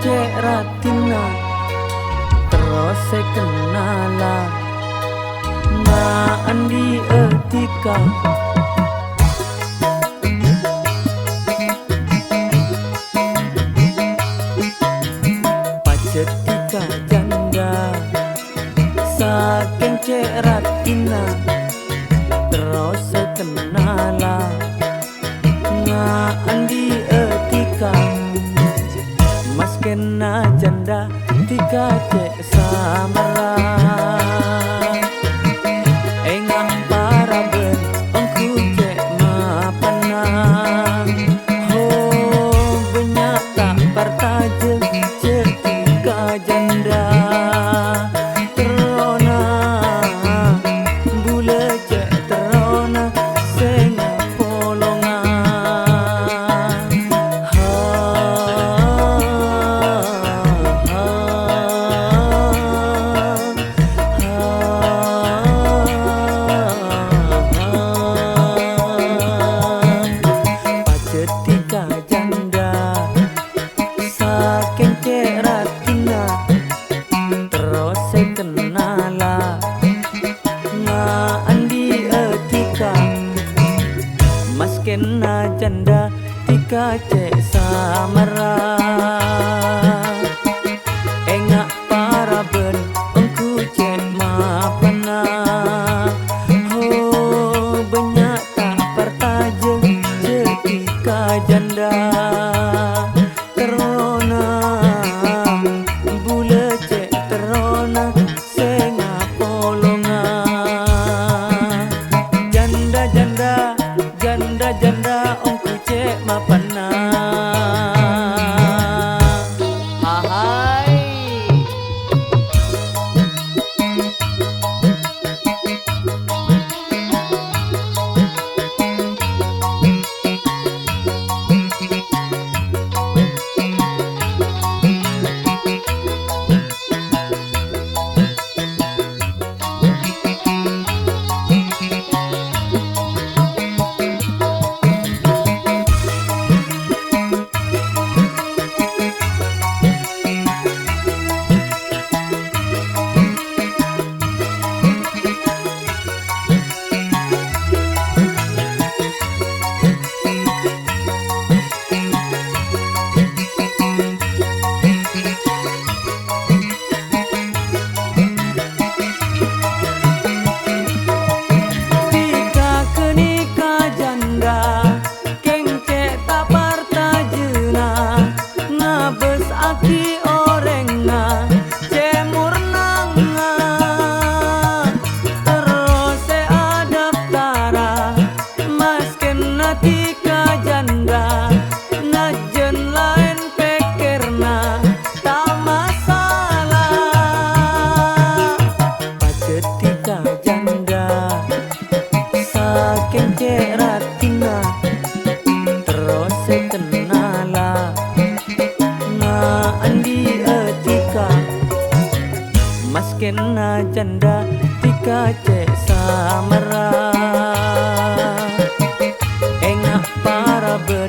cek ratina terus saya kenala na andi etika pacetika janda saking cek ratina terus saya kenala na andi etika mas kena janda tika cek samara engah para ben ongku cek mapana ho banyak tak partaje cek tika janda terona bule cek terona senga polongan pacetika janda saking cek ratina terus saya kenala na andi etika mas kena janda tika cek samara engak para ben ongku cek mapana ho banyak tak partaje cetika janda terona bule cek terona senga polongan janda janda janda janda ongku cek mapana ahai aki orengna cemur nanga terus se adaptara mas kena tika janda najen lain pikirna tak masalah pacetika janda saking cek ratina terus se kenala andi etika mas kena janda tika cek samara engah para ben